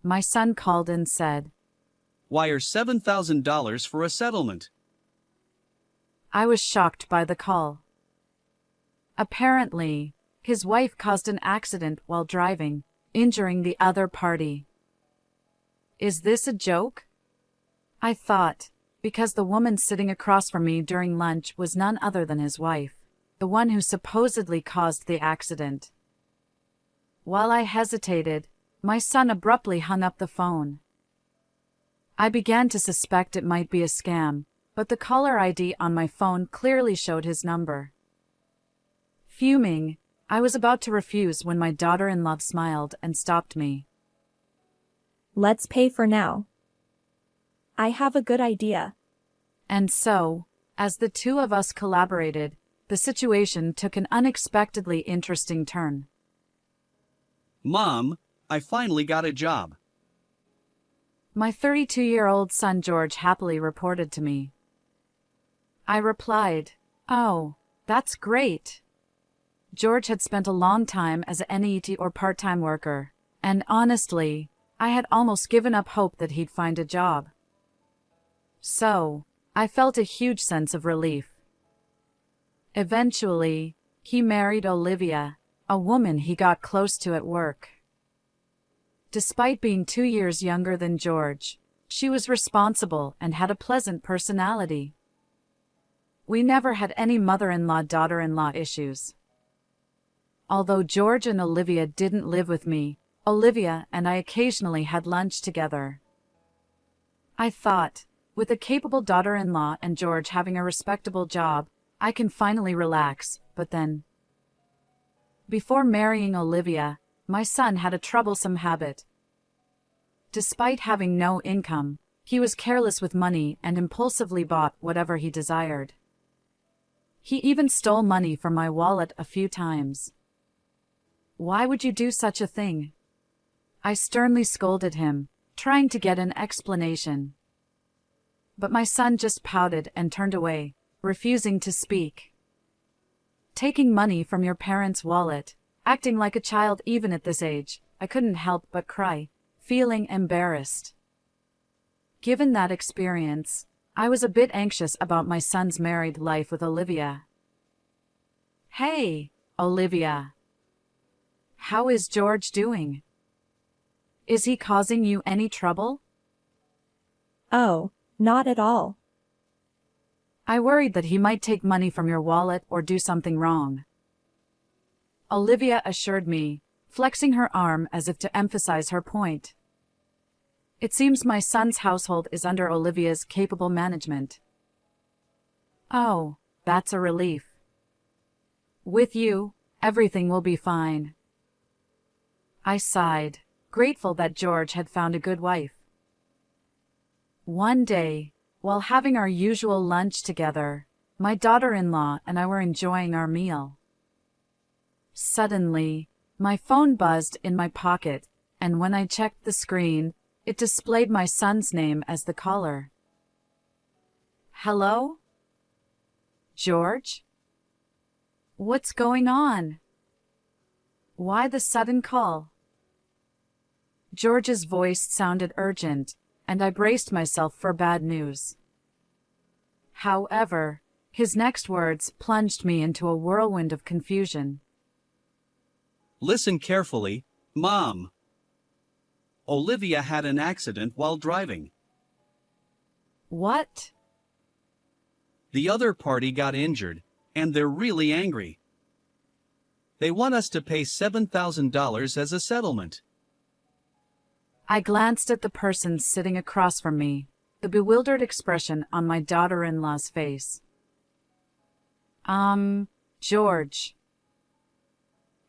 my son called and said, "Wire $7,000 for a settlement." I was shocked by the call. Apparently, his wife caused an accident while driving, injuring the other party. Is this a joke? I thought, because the woman sitting across from me during lunch was none other than his wife, the one who supposedly caused the accident. While I hesitated, my son abruptly hung up the phone. I began to suspect it might be a scam, but the caller ID on my phone clearly showed his number. Fuming, I was about to refuse when my daughter-in-law smiled and stopped me. Let's pay for now. I have a good idea. And so, as the two of us collaborated, the situation took an unexpectedly interesting turn. "Mom, I finally got a job." My 32-year-old son George happily reported to me. I replied, "Oh, that's great." George had spent a long time as an NEET or part-time worker, and honestly, I had almost given up hope that he'd find a job. So, I felt a huge sense of relief. Eventually, he married Olivia, a woman he got close to at work. Despite being 2 years younger than George, she was responsible and had a pleasant personality. We never had any mother-in-law-daughter-in-law issues. Although George and Olivia didn't live with me, Olivia and I occasionally had lunch together. I thought, with a capable daughter-in-law and George having a respectable job, I can finally relax, but then. Before marrying Olivia, my son had a troublesome habit. Despite having no income, he was careless with money and impulsively bought whatever he desired. He even stole money from my wallet a few times. Why would you do such a thing? I sternly scolded him, trying to get an explanation. But my son just pouted and turned away, refusing to speak. Taking money from your parents' wallet, acting like a child even at this age, I couldn't help but cry, feeling embarrassed. Given that experience, I was a bit anxious about my son's married life with Olivia. Hey, Olivia. How is George doing? Is he causing you any trouble? Oh, not at all. I worried that he might take money from your wallet or do something wrong. Olivia assured me, flexing her arm as if to emphasize her point. It seems my son's household is under Olivia's capable management. Oh, that's a relief. With you, everything will be fine. I sighed, grateful that George had found a good wife. One day, while having our usual lunch together, my daughter-in-law and I were enjoying our meal. Suddenly, my phone buzzed in my pocket, and when I checked the screen, it displayed my son's name as the caller. Hello? George? What's going on? Why the sudden call? George's voice sounded urgent, and I braced myself for bad news. However, his next words plunged me into a whirlwind of confusion. "Listen carefully, Mom. Olivia had an accident while driving. What? The other party got injured, and they're really angry. They want us to pay $7,000 as a settlement." I glanced at the person sitting across from me, the bewildered expression on my daughter-in-law's face. George.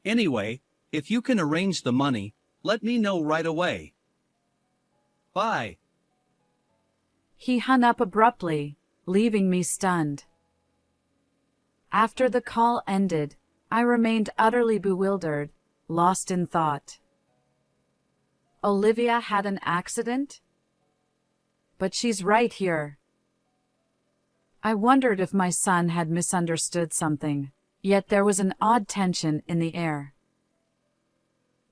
"Anyway, if you can arrange the money, let me know right away. Bye." He hung up abruptly, leaving me stunned. After the call ended, I remained utterly bewildered, lost in thought. Olivia had an accident? But she's right here. I wondered if my son had misunderstood something, yet there was an odd tension in the air.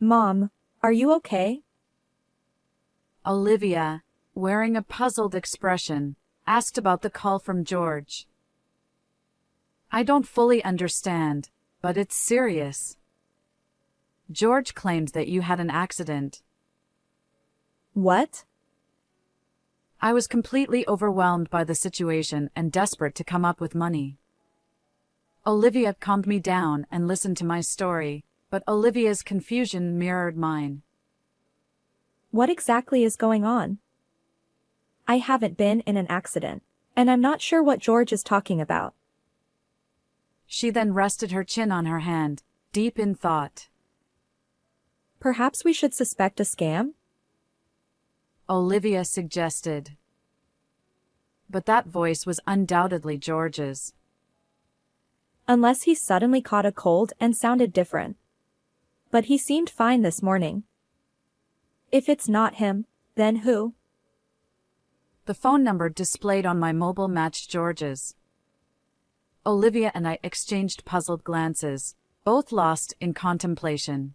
Mom, are you okay? Olivia, wearing a puzzled expression, asked about the call from George. I don't fully understand, but it's serious. George claimed that you had an accident. What? I was completely overwhelmed by the situation and desperate to come up with money. Olivia calmed me down and listened to my story, but Olivia's confusion mirrored mine. What exactly is going on? I haven't been in an accident, and I'm not sure what George is talking about. She then rested her chin on her hand, deep in thought. Perhaps we should suspect a scam? Olivia suggested. But that voice was undoubtedly George's. Unless he suddenly caught a cold and sounded different. But he seemed fine this morning. If it's not him, then who? The phone number displayed on my mobile matched George's. Olivia and I exchanged puzzled glances, both lost in contemplation.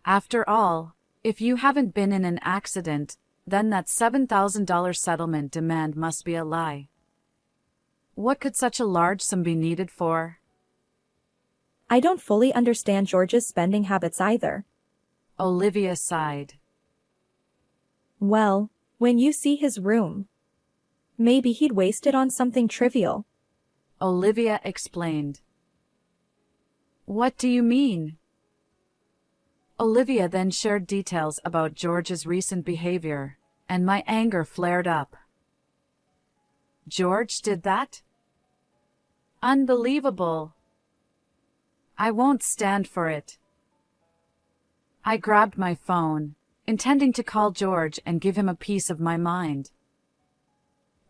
After all, if you haven't been in an accident, then that $7,000 settlement demand must be a lie. What could such a large sum be needed for? I don't fully understand George's spending habits either. Olivia sighed. Well, when you see his room, maybe he'd waste it on something trivial. Olivia explained. What do you mean? Olivia then shared details about George's recent behavior, and my anger flared up. George did that? Unbelievable. I won't stand for it. I grabbed my phone, intending to call George and give him a piece of my mind.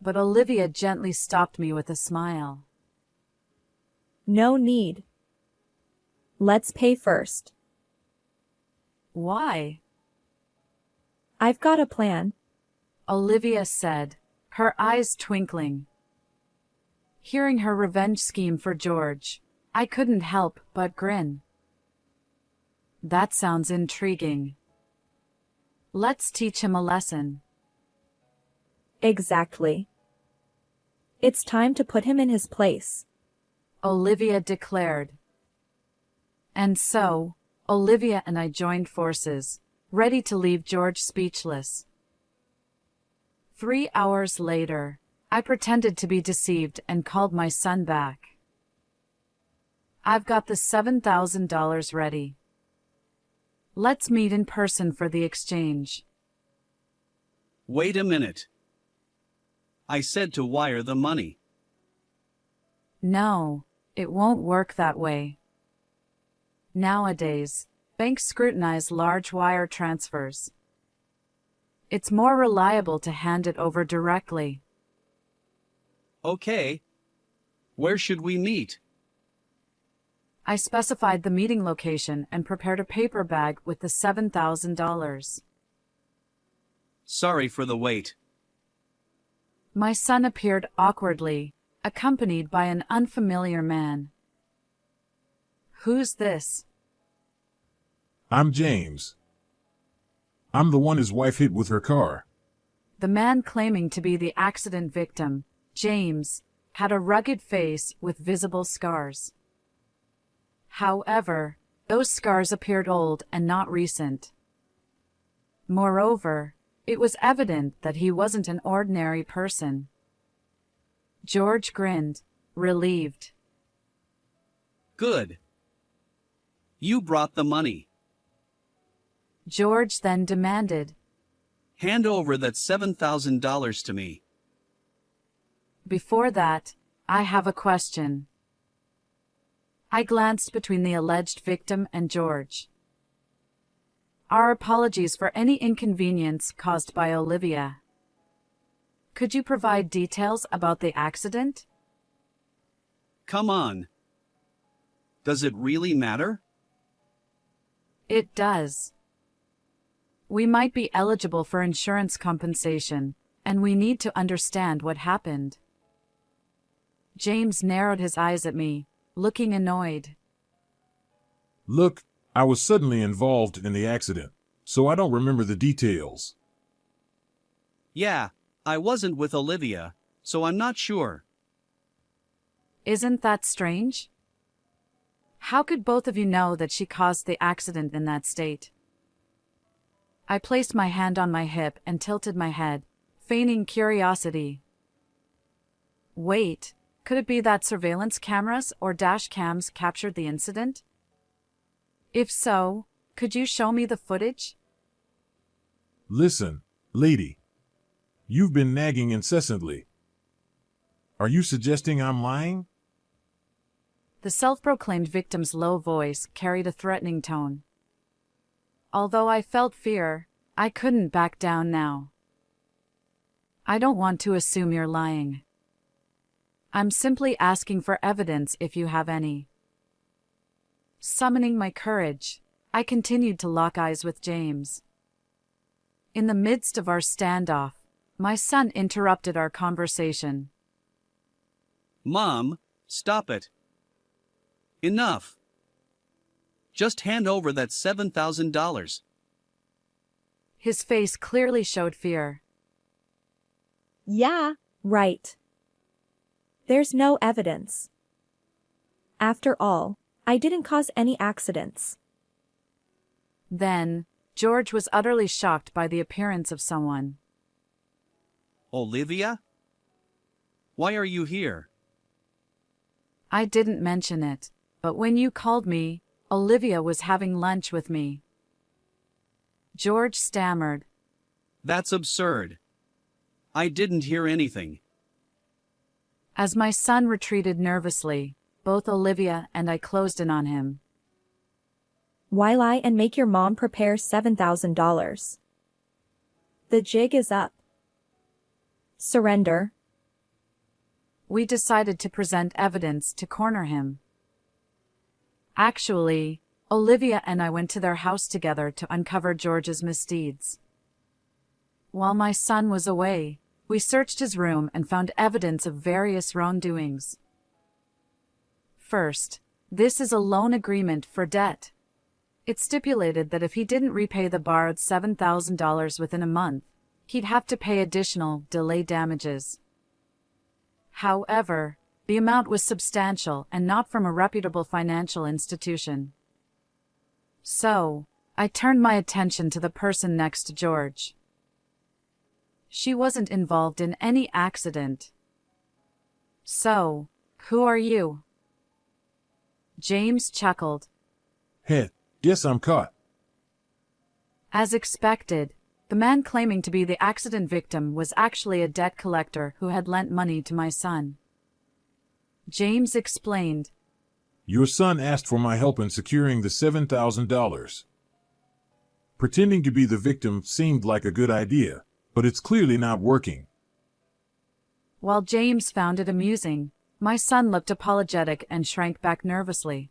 But Olivia gently stopped me with a smile. No need. Let's pay first. Why? I've got a plan. Olivia said, her eyes twinkling. Hearing her revenge scheme for George, I couldn't help but grin. That sounds intriguing. Let's teach him a lesson. Exactly. It's time to put him in his place, Olivia declared. And so, Olivia and I joined forces, ready to leave George speechless. 3 hours later, I pretended to be deceived and called my son back. I've got the $7,000 ready. Let's meet in person for the exchange. Wait a minute. I said to wire the money. No, it won't work that way. Nowadays, banks scrutinize large wire transfers. It's more reliable to hand it over directly. Okay. Where should we meet? I specified the meeting location and prepared a paper bag with the $7,000. Sorry for the wait. My son appeared awkwardly, accompanied by an unfamiliar man. Who's this? I'm James. I'm the one his wife hit with her car. The man claiming to be the accident victim, James, had a rugged face with visible scars. However, those scars appeared old and not recent. Moreover, it was evident that he wasn't an ordinary person. George grinned, relieved. Good. You brought the money. George then demanded. Hand over that $7,000 to me. Before that, I have a question. I glanced between the alleged victim and George. Our apologies for any inconvenience caused by Olivia. Could you provide details about the accident? Come on. Does it really matter? It does. We might be eligible for insurance compensation, and we need to understand what happened. James narrowed his eyes at me, looking annoyed. Look, I was suddenly involved in the accident, so I don't remember the details. Yeah, I wasn't with Olivia, so I'm not sure. Isn't that strange? How could both of you know that she caused the accident in that state? I placed my hand on my hip and tilted my head, feigning curiosity. Wait, could it be that surveillance cameras or dash cams captured the incident? If so, could you show me the footage? Listen, lady. You've been nagging incessantly. Are you suggesting I'm lying? The self-proclaimed victim's low voice carried a threatening tone. Although I felt fear, I couldn't back down now. I don't want to assume you're lying. I'm simply asking for evidence if you have any. Summoning my courage, I continued to lock eyes with James. In the midst of our standoff, my son interrupted our conversation. Mom, stop it. Enough. Just hand over that $7,000. His face clearly showed fear. Yeah, right. There's no evidence. After all, I didn't cause any accidents. Then, George was utterly shocked by the appearance of someone. Olivia? Why are you here? I didn't mention it, but when you called me, Olivia was having lunch with me. George stammered. That's absurd. I didn't hear anything. As my son retreated nervously, both Olivia and I closed in on him. Why lie and make your mom prepare $7,000? The jig is up. Surrender. We decided to present evidence to corner him. Actually, Olivia and I went to their house together to uncover George's misdeeds. While my son was away, we searched his room and found evidence of various wrongdoings. First, this is a loan agreement for debt. It stipulated that if he didn't repay the borrowed $7,000 within a month, he'd have to pay additional delay damages. However, the amount was substantial and not from a reputable financial institution. So, I turned my attention to the person next to George. She wasn't involved in any accident. So, who are you? James chuckled. Heh, guess I'm caught. As expected, the man claiming to be the accident victim was actually a debt collector who had lent money to my son. James explained. Your son asked for my help in securing the $7,000. Pretending to be the victim seemed like a good idea, but it's clearly not working. While James found it amusing, my son looked apologetic and shrank back nervously.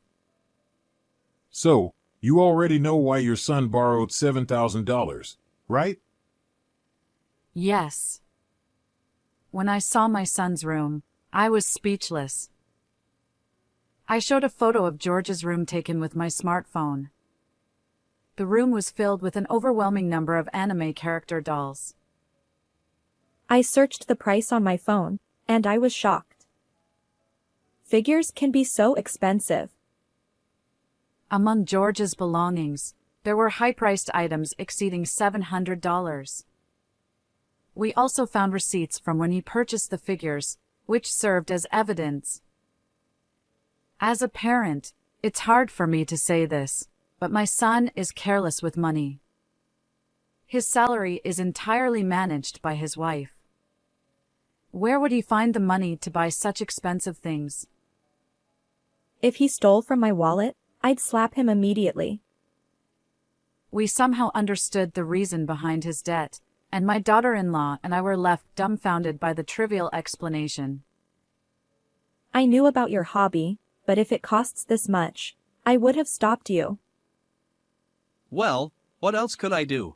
So, you already know why your son borrowed $7,000, right? Yes. When I saw my son's room, I was speechless. I showed a photo of George's room taken with my smartphone. The room was filled with an overwhelming number of anime character dolls. I searched the price on my phone, and I was shocked. Figures can be so expensive. Among George's belongings, there were high-priced items exceeding $700. We also found receipts from when he purchased the figures, which served as evidence. As a parent, it's hard for me to say this, but my son is careless with money. His salary is entirely managed by his wife. Where would he find the money to buy such expensive things? If he stole from my wallet, I'd slap him immediately. We somehow understood the reason behind his debt, and my daughter-in-law and I were left dumbfounded by the trivial explanation. I knew about your hobby, but if it costs this much, I would have stopped you. Well, what else could I do?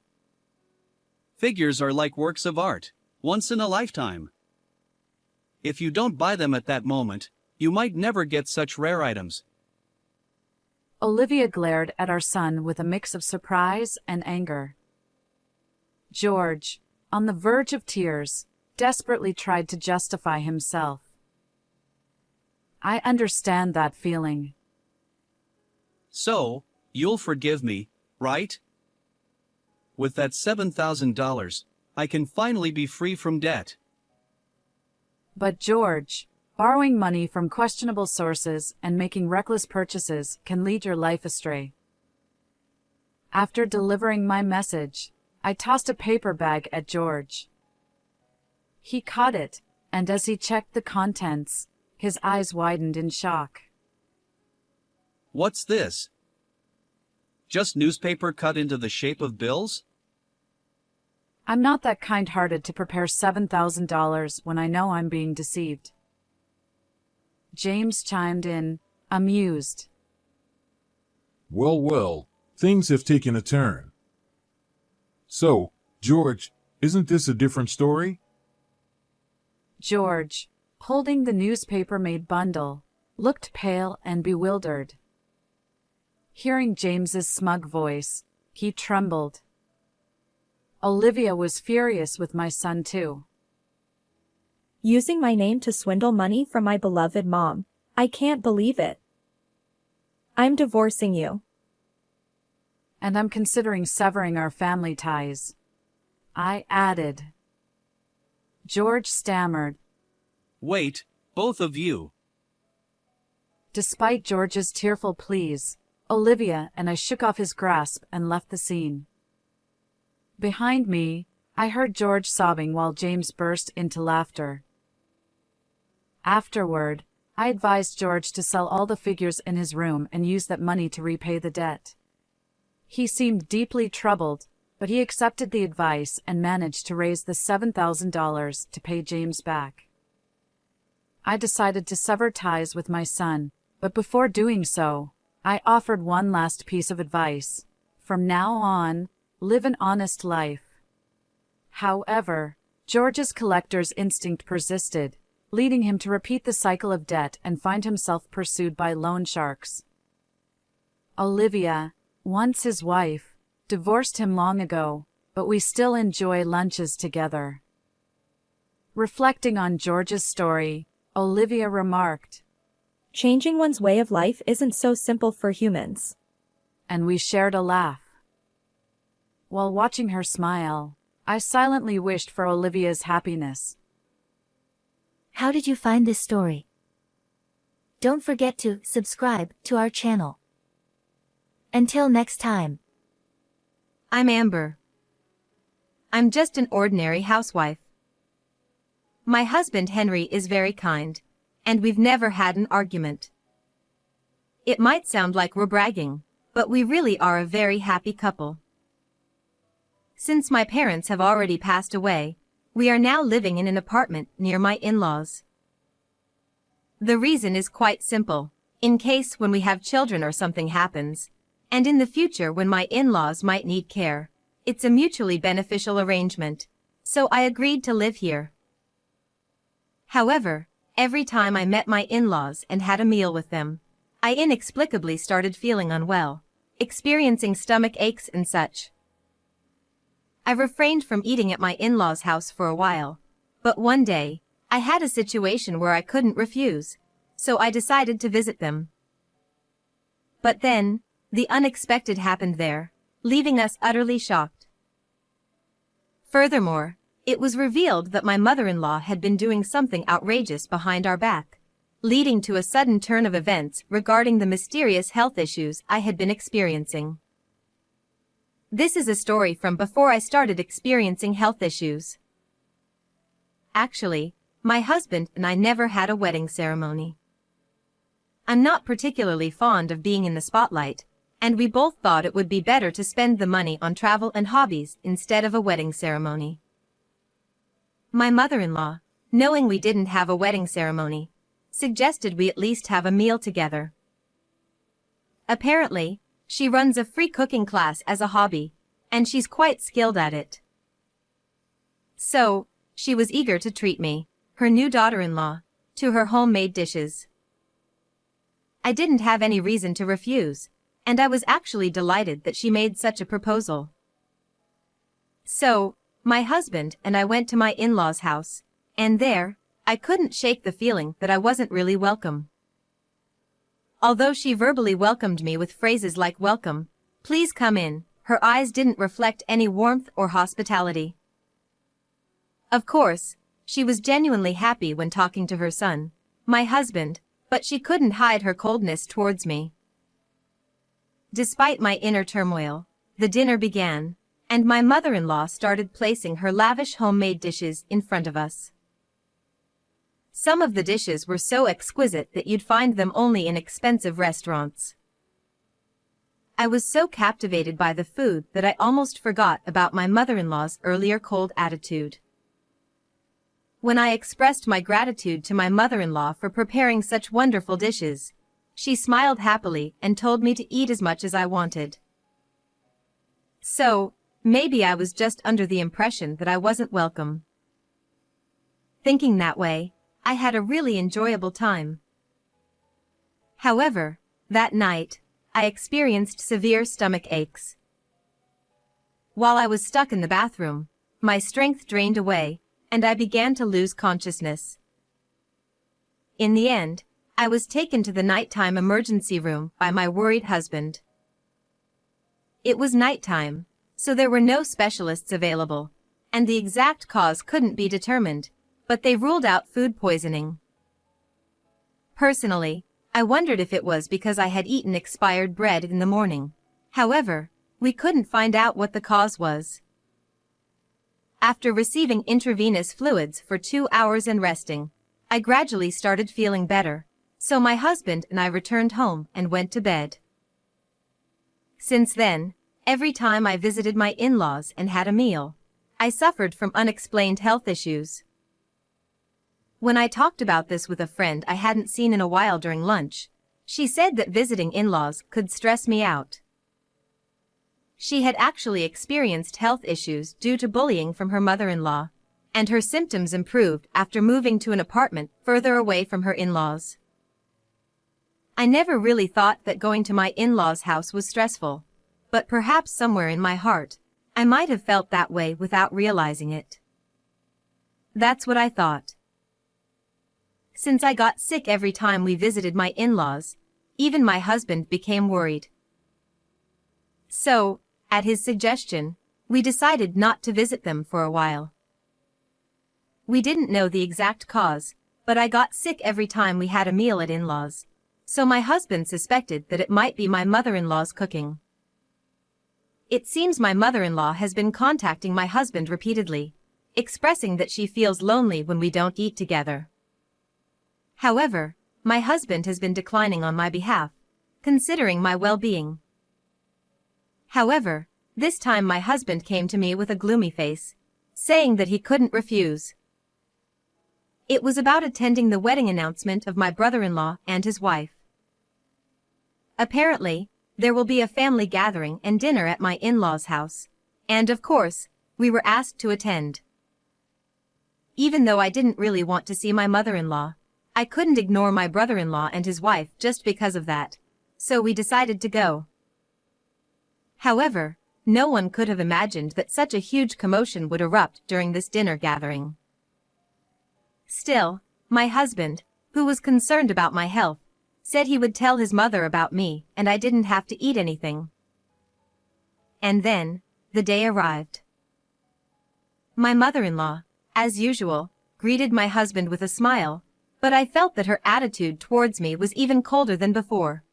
Figures are like works of art, once in a lifetime. If you don't buy them at that moment, you might never get such rare items. Olivia glared at our son with a mix of surprise and anger. George, on the verge of tears, desperately tried to justify himself. I understand that feeling. So, you'll forgive me, right? With that $7,000, I can finally be free from debt. But George, borrowing money from questionable sources and making reckless purchases can lead your life astray. After delivering my message, I tossed a paper bag at George. He caught it, and as he checked the contents, his eyes widened in shock. What's this? Just newspaper cut into the shape of bills? I'm not that kind-hearted to prepare $7,000 when I know I'm being deceived. James chimed in, amused. Well, well, things have taken a turn. So, George, isn't this a different story? George, holding the newspaper-made bundle, looked pale and bewildered. Hearing James's smug voice, he trembled. Olivia was furious with my son too. Using my name to swindle money from my beloved mom. I can't believe it. I'm divorcing you. And I'm considering severing our family ties, I added. George stammered. Wait, both of you. Despite George's tearful pleas, Olivia and I shook off his grasp and left the scene. Behind me, I heard George sobbing while James burst into laughter. Afterward, I advised George to sell all the figures in his room and use that money to repay the debt. He seemed deeply troubled, but he accepted the advice and managed to raise the $7,000 to pay James back. I decided to sever ties with my son, but before doing so, I offered one last piece of advice. From now on, live an honest life. However, George's collector's instinct persisted, leading him to repeat the cycle of debt and find himself pursued by loan sharks. Olivia, once his wife, divorced him long ago, but we still enjoy lunches together. Reflecting on George's story, Olivia remarked, Changing one's way of life isn't so simple for humans. and we shared a laugh. While watching her smile, I silently wished for Olivia's happiness. How did you find this story? Don't forget to subscribe to our channel. Until next time. I'm Amber. I'm just an ordinary housewife. My husband Henry is very kind, and we've never had an argument. It might sound like we're bragging, but we really are a very happy couple. Since my parents have already passed away, we are now living in an apartment near my in-laws. The reason is quite simple, in case when we have children or something happens, and in the future when my in-laws might need care, it's a mutually beneficial arrangement, so I agreed to live here. However, every time I met my in-laws and had a meal with them, I inexplicably started feeling unwell, experiencing stomach aches and such. I refrained from eating at my in-laws' house for a while, but one day, I had a situation where I couldn't refuse, so I decided to visit them. But then, the unexpected happened there, leaving us utterly shocked. Furthermore, it was revealed that my mother-in-law had been doing something outrageous behind our back, leading to a sudden turn of events regarding the mysterious health issues I had been experiencing. This is a story from before I started experiencing health issues. Actually, my husband and I never had a wedding ceremony. I'm not particularly fond of being in the spotlight, and we both thought it would be better to spend the money on travel and hobbies instead of a wedding ceremony. My mother-in-law, knowing we didn't have a wedding ceremony, suggested we at least have a meal together. Apparently, she runs a free cooking class as a hobby, and she's quite skilled at it. So, she was eager to treat me, her new daughter-in-law, to her homemade dishes. I didn't have any reason to refuse, and I was actually delighted that she made such a proposal. So, my husband and I went to my in-laws' house, and there, I couldn't shake the feeling that I wasn't really welcome. Although she verbally welcomed me with phrases like "welcome," "please come in," her eyes didn't reflect any warmth or hospitality. Of course, she was genuinely happy when talking to her son, my husband, but she couldn't hide her coldness towards me. Despite my inner turmoil, the dinner began, and my mother-in-law started placing her lavish homemade dishes in front of us. Some of the dishes were so exquisite that you'd find them only in expensive restaurants. I was so captivated by the food that I almost forgot about my mother-in-law's earlier cold attitude. When I expressed my gratitude to my mother-in-law for preparing such wonderful dishes, she smiled happily and told me to eat as much as I wanted. So, maybe I was just under the impression that I wasn't welcome. Thinking that way, I had a really enjoyable time. However, that night, I experienced severe stomach aches. While I was stuck in the bathroom, my strength drained away, and I began to lose consciousness. In the end, I was taken to the nighttime emergency room by my worried husband. It was nighttime, so there were no specialists available, and the exact cause couldn't be determined, but they ruled out food poisoning. Personally, I wondered if it was because I had eaten expired bread in the morning. However, we couldn't find out what the cause was. After receiving intravenous fluids for 2 hours and resting, I gradually started feeling better, so my husband and I returned home and went to bed. Since then, every time I visited my in-laws and had a meal, I suffered from unexplained health issues. When I talked about this with a friend I hadn't seen in a while during lunch, she said that visiting in-laws could stress me out. She had actually experienced health issues due to bullying from her mother-in-law, and her symptoms improved after moving to an apartment further away from her in-laws. I never really thought that going to my in-laws' house was stressful, but perhaps somewhere in my heart, I might have felt that way without realizing it. That's what I thought. Since I got sick every time we visited my in-laws, even my husband became worried. So, at his suggestion, we decided not to visit them for a while. We didn't know the exact cause, but I got sick every time we had a meal at in-laws, so my husband suspected that it might be my mother-in-law's cooking. It seems my mother-in-law has been contacting my husband repeatedly, expressing that she feels lonely when we don't eat together. However, my husband has been declining on my behalf, considering my well-being. However, this time my husband came to me with a gloomy face, saying that he couldn't refuse. It was about attending the wedding announcement of my brother-in-law and his wife. Apparently, there will be a family gathering and dinner at my in-laws' house, and of course, we were asked to attend. Even though I didn't really want to see my mother-in-law, I couldn't ignore my brother-in-law and his wife just because of that, so we decided to go. However, no one could have imagined that such a huge commotion would erupt during this dinner gathering. Still, my husband, who was concerned about my health, said he would tell his mother about me and I didn't have to eat anything. And then, the day arrived. My mother-in-law, as usual, greeted my husband with a smile, but I felt that her attitude towards me was even colder than before.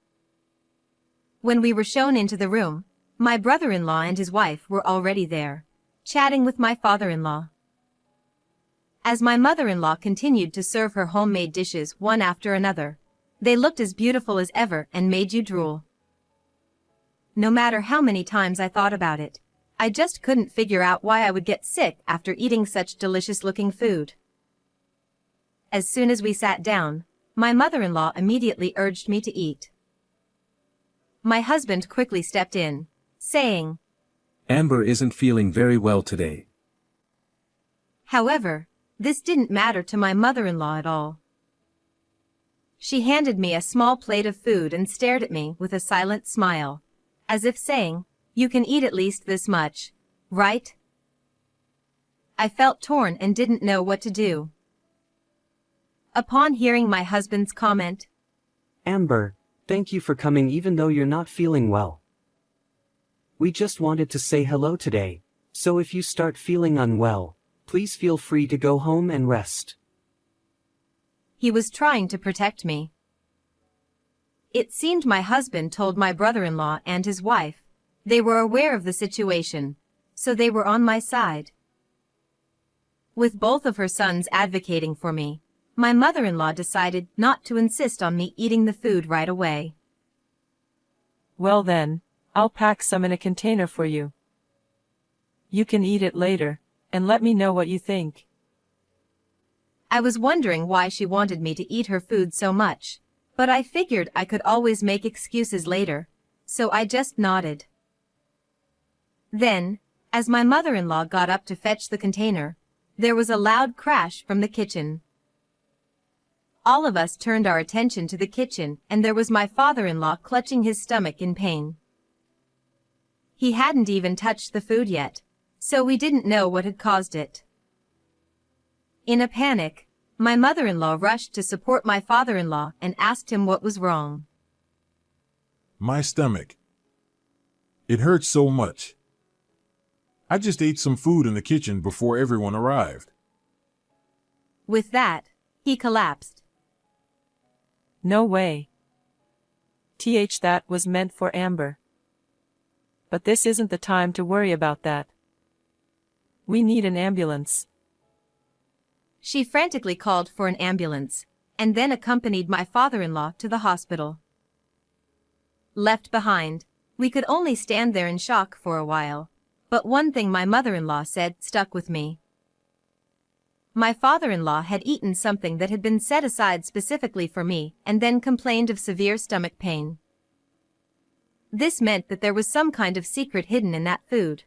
When we were shown into the room, my brother-in-law and his wife were already there, chatting with my father-in-law. As my mother-in-law continued to serve her homemade dishes one after another, they looked as beautiful as ever and made you drool. No matter how many times I thought about it, I just couldn't figure out why I would get sick after eating such delicious-looking food. As soon as we sat down, my mother-in-law immediately urged me to eat. My husband quickly stepped in, saying, "Amber isn't feeling very well today." However, this didn't matter to my mother-in-law at all. She handed me a small plate of food and stared at me with a silent smile, as if saying, "You can eat at least this much, right?" I felt torn and didn't know what to do. Upon hearing my husband's comment, Amber, thank you for coming even though you're not feeling well. We just wanted to say hello today, so if you start feeling unwell, please feel free to go home and rest. he was trying to protect me. It seemed my husband told my brother-in-law and his wife. They were aware of the situation, so they were on my side. With both of her sons advocating for me, my mother-in-law decided not to insist on me eating the food right away. Well then, I'll pack some in a container for you. You can eat it later, and let me know what you think. I was wondering why she wanted me to eat her food so much, but I figured I could always make excuses later, so I just nodded. Then, as my mother-in-law got up to fetch the container, there was a loud crash from the kitchen. All of us turned our attention to the kitchen, and there was my father-in-law clutching his stomach in pain. He hadn't even touched the food yet, so we didn't know what had caused it. In a panic, my mother-in-law rushed to support my father-in-law and asked him what was wrong. My stomach. It hurts so much. I just ate some food in the kitchen before everyone arrived. With that, he collapsed. No way. That was meant for Amber. But this isn't the time to worry about that. We need an ambulance. She frantically called for an ambulance, and then accompanied my father-in-law to the hospital. Left behind, we could only stand there in shock for a while, but one thing my mother-in-law said stuck with me. My father-in-law had eaten something that had been set aside specifically for me and then complained of severe stomach pain. This meant that there was some kind of secret hidden in that food.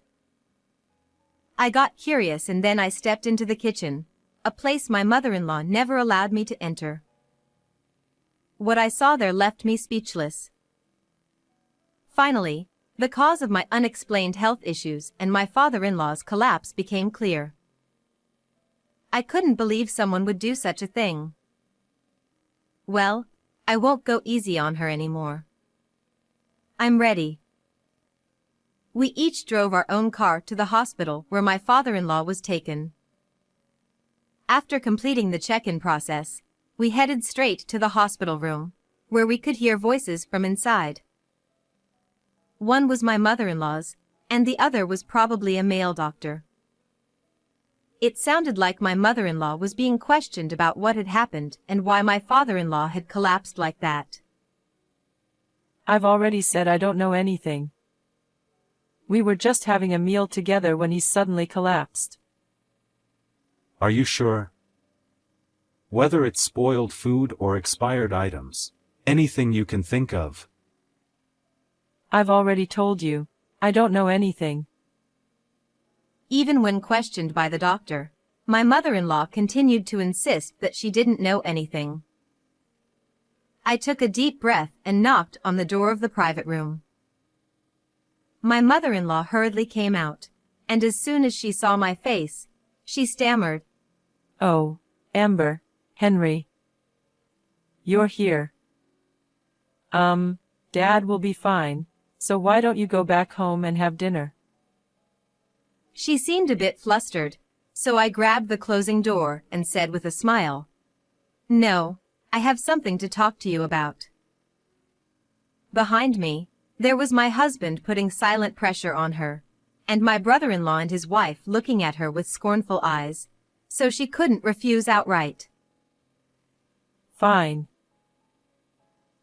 I got curious and then I stepped into the kitchen, a place my mother-in-law never allowed me to enter. What I saw there left me speechless. Finally, the cause of my unexplained health issues and my father-in-law's collapse became clear. I couldn't believe someone would do such a thing. Well, I won't go easy on her anymore. I'm ready. We each drove our own car to the hospital where my father-in-law was taken. After completing the check-in process, we headed straight to the hospital room, where we could hear voices from inside. One was my mother-in-law's, and the other was probably a male doctor. It sounded like my mother-in-law was being questioned about what had happened and why my father-in-law had collapsed like that. I've already said I don't know anything. We were just having a meal together when he suddenly collapsed. Are you sure? Whether it's spoiled food or expired items, anything you can think of. I've already told you, I don't know anything. Even when questioned by the doctor, my mother-in-law continued to insist that she didn't know anything. I took a deep breath and knocked on the door of the private room. My mother-in-law hurriedly came out, and as soon as she saw my face, she stammered, Oh, Amber, Henry. You're here. Dad will be fine, so why don't you go back home and have dinner? She seemed a bit flustered, so I grabbed the closing door and said with a smile, No, I have something to talk to you about. Behind me, there was my husband putting silent pressure on her, and my brother-in-law and his wife looking at her with scornful eyes, so she couldn't refuse outright. Fine.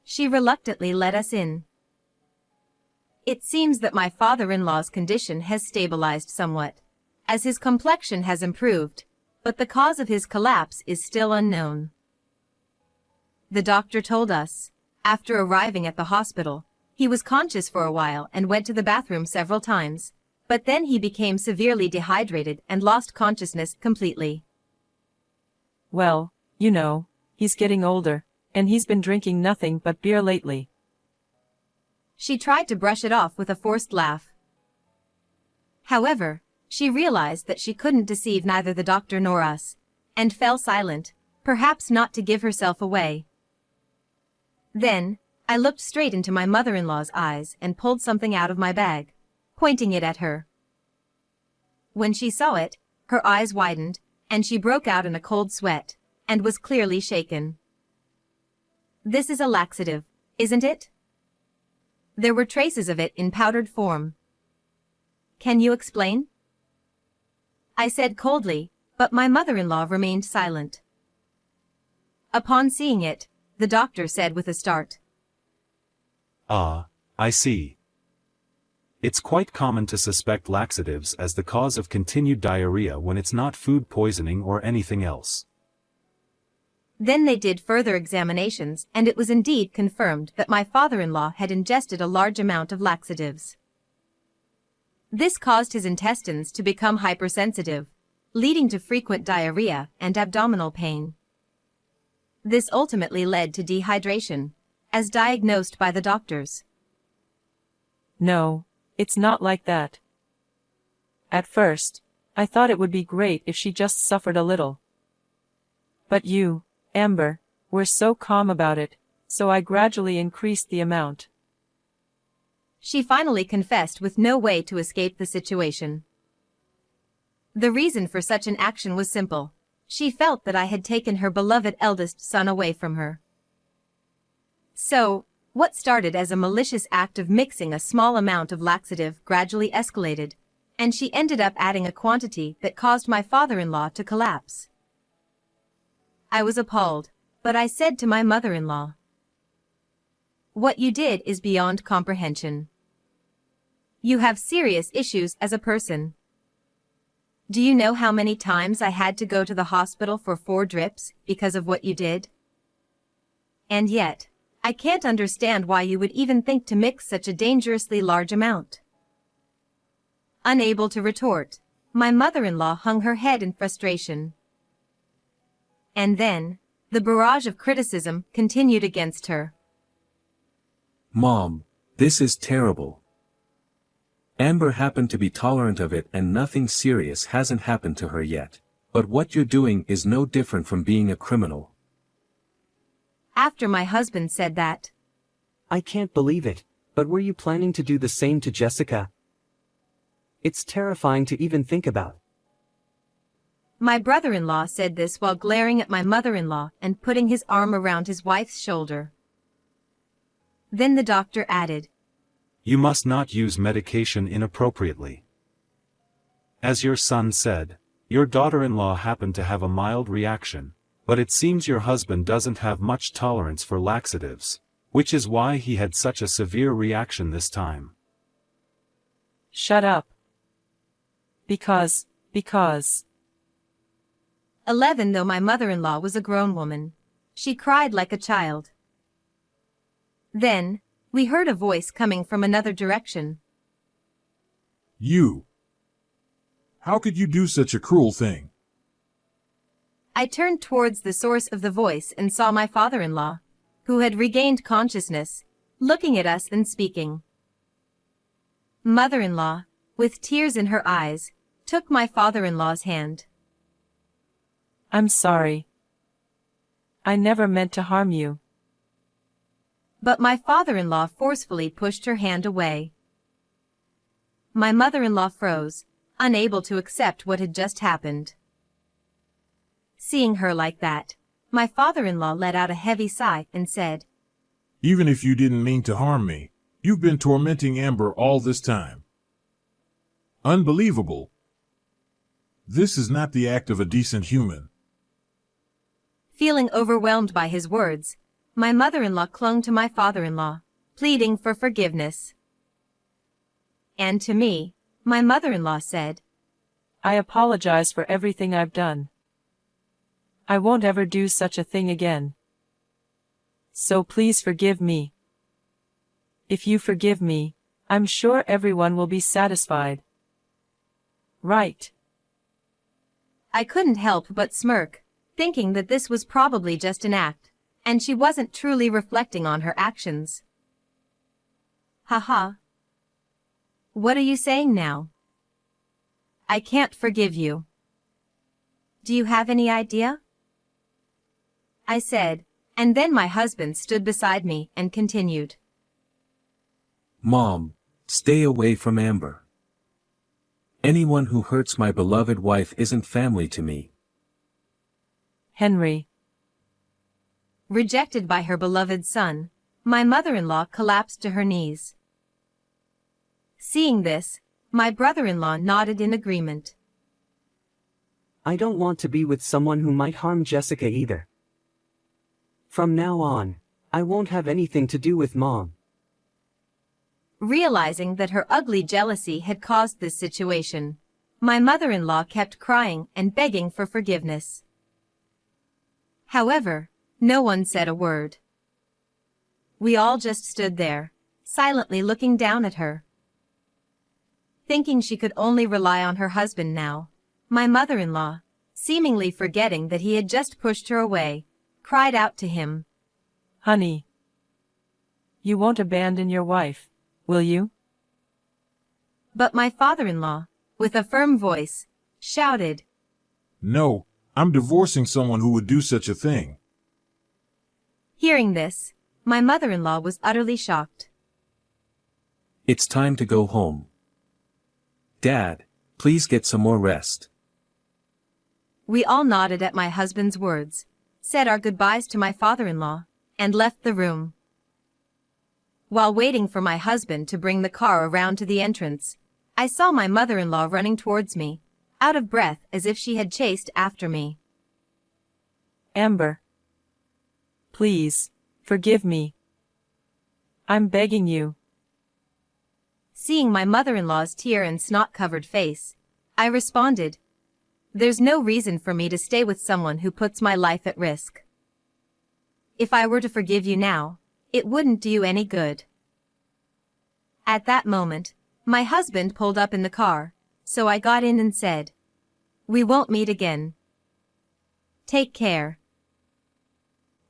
She reluctantly let us in. It seems that my father-in-law's condition has stabilized somewhat, as his complexion has improved, but the cause of his collapse is still unknown. The doctor told us, after arriving at the hospital, he was conscious for a while and went to the bathroom several times, but then he became severely dehydrated and lost consciousness completely. Well, you know, he's getting older, and he's been drinking nothing but beer lately. She tried to brush it off with a forced laugh. However, She realized that she couldn't deceive neither the doctor nor us, and fell silent, perhaps not to give herself away. Then, I looked straight into my mother-in-law's eyes and pulled something out of my bag, pointing it at her. When she saw it, her eyes widened, and she broke out in a cold sweat, and was clearly shaken. "This is a laxative, isn't it?" There were traces of it in powdered form. "Can you explain?" I said coldly, but my mother-in-law remained silent. Upon seeing it, the doctor said with a start, "Ah, I see. It's quite common to suspect laxatives as the cause of continued diarrhea when it's not food poisoning or anything else." Then they did further examinations, and it was indeed confirmed that my father-in-law had ingested a large amount of laxatives. This caused his intestines to become hypersensitive, leading to frequent diarrhea and abdominal pain. This ultimately led to dehydration, as diagnosed by the doctors. No, it's not like that. At first, I thought it would be great if she just suffered a little. But you, Amber, were so calm about it, so I gradually increased the amount. She finally confessed with no way to escape the situation. The reason for such an action was simple. She felt that I had taken her beloved eldest son away from her. So, what started as a malicious act of mixing a small amount of laxative gradually escalated, and she ended up adding a quantity that caused my father-in-law to collapse. I was appalled, but I said to my mother-in-law, "What you did is beyond comprehension. You have serious issues as a person. Do you know how many times I had to go to the hospital for 4 drips because of what you did? And yet, I can't understand why you would even think to mix such a dangerously large amount." Unable to retort, my mother-in-law hung her head in frustration. And then, the barrage of criticism continued against her. "Mom, this is terrible. Amber happened to be tolerant of it and nothing serious hasn't happened to her yet. But what you're doing is no different from being a criminal." After my husband said that, I can't believe it, but were you planning to do the same to Jessica? It's terrifying to even think about. my brother-in-law said this while glaring at my mother-in-law and putting his arm around his wife's shoulder. Then the doctor added, "You must not use medication inappropriately. As your son said, your daughter-in-law happened to have a mild reaction, but it seems your husband doesn't have much tolerance for laxatives, which is why he had such a severe reaction this time." Shut up. Because. 11. Though my mother-in-law was a grown woman, she cried like a child. Then, we heard a voice coming from another direction. "You! How could you do such a cruel thing?" I turned towards the source of the voice and saw my father-in-law, who had regained consciousness, looking at us and speaking. Mother-in-law, with tears in her eyes, took my father-in-law's hand. I'm sorry. I never meant to harm you. But my father-in-law forcefully pushed her hand away. My mother-in-law froze, unable to accept what had just happened. Seeing her like that, my father-in-law let out a heavy sigh and said, "Even if you didn't mean to harm me, you've been tormenting Amber all this time. Unbelievable. This is not the act of a decent human." Feeling overwhelmed by his words, my mother-in-law clung to my father-in-law, pleading for forgiveness. And to me, my mother-in-law said, I apologize for everything I've done. I won't ever do such a thing again. So please forgive me. If you forgive me, I'm sure everyone will be satisfied. Right. I couldn't help but smirk, thinking that this was probably just an act, and she wasn't truly reflecting on her actions. Haha. What are you saying now? I can't forgive you. Do you have any idea? I said, and then my husband stood beside me and continued. Mom, stay away from Amber. Anyone who hurts my beloved wife isn't family to me. Henry. Rejected by her beloved son, my mother-in-law collapsed to her knees. Seeing this, my brother-in-law nodded in agreement. I don't want to be with someone who might harm Jessica either. From now on, I won't have anything to do with Mom. Realizing that her ugly jealousy had caused this situation, my mother-in-law kept crying and begging for forgiveness. However, no one said a word. We all just stood there, silently looking down at her. Thinking she could only rely on her husband now, my mother-in-law, seemingly forgetting that he had just pushed her away, cried out to him. Honey. You won't abandon your wife, will you? But my father-in-law, with a firm voice, shouted. No, I'm divorcing someone who would do such a thing. Hearing this, my mother-in-law was utterly shocked. It's time to go home. Dad, please get some more rest. We all nodded at my husband's words, said our goodbyes to my father-in-law, and left the room. While waiting for my husband to bring the car around to the entrance, I saw my mother-in-law running towards me, out of breath as if she had chased after me. Amber. Please, forgive me. I'm begging you. Seeing my mother-in-law's tear and snot-covered face, I responded, "There's no reason for me to stay with someone who puts my life at risk. If I were to forgive you now, it wouldn't do you any good." At that moment, my husband pulled up in the car, so I got in and said, "We won't meet again. Take care."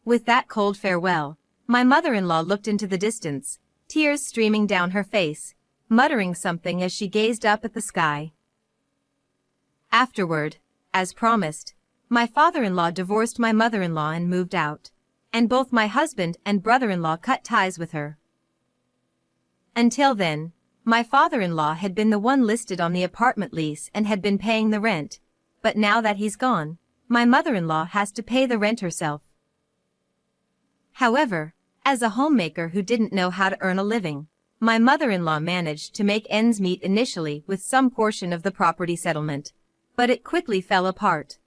With that cold farewell, my mother-in-law looked into the distance, tears streaming down her face, muttering something as she gazed up at the sky. Afterward, as promised, my father-in-law divorced my mother-in-law and moved out, and both my husband and brother-in-law cut ties with her. Until then, my father-in-law had been the one listed on the apartment lease and had been paying the rent, but now that he's gone, my mother-in-law has to pay the rent herself. However, as a homemaker who didn't know how to earn a living, my mother-in-law managed to make ends meet initially with some portion of the property settlement, but it quickly fell apart.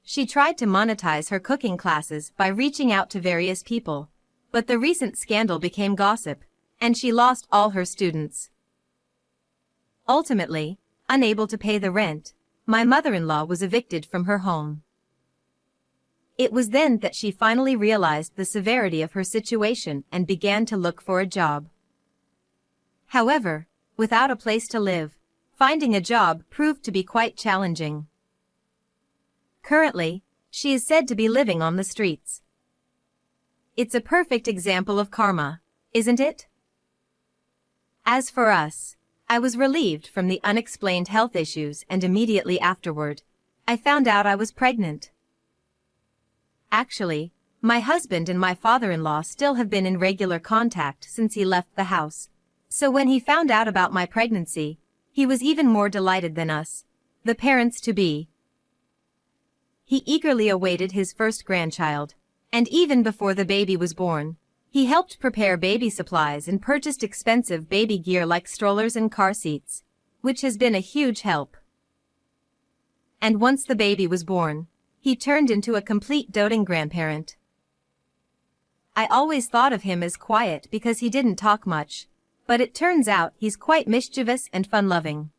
She tried to monetize her cooking classes by reaching out to various people, but the recent scandal became gossip, and she lost all her students. Ultimately, unable to pay the rent, my mother-in-law was evicted from her home. It was then that she finally realized the severity of her situation and began to look for a job. However, without a place to live, finding a job proved to be quite challenging. Currently, she is said to be living on the streets. It's a perfect example of karma, isn't it? As for us, I was relieved from the unexplained health issues, and immediately afterward, I found out I was pregnant. Actually, my husband and my father-in-law still have been in regular contact since he left the house, so when he found out about my pregnancy, he was even more delighted than us, the parents-to-be. He eagerly awaited his first grandchild, and even before the baby was born, he helped prepare baby supplies and purchased expensive baby gear like strollers and car seats, which has been a huge help. And once the baby was born, he turned into a complete doting grandparent. I always thought of him as quiet because he didn't talk much, but it turns out he's quite mischievous and fun-loving.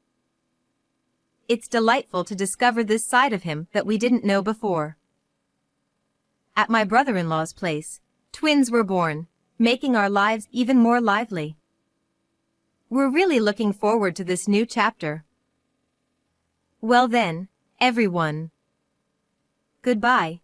It's delightful to discover this side of him that we didn't know before. At my brother-in-law's place, twins were born, making our lives even more lively. We're really looking forward to this new chapter. Well then, everyone. Goodbye.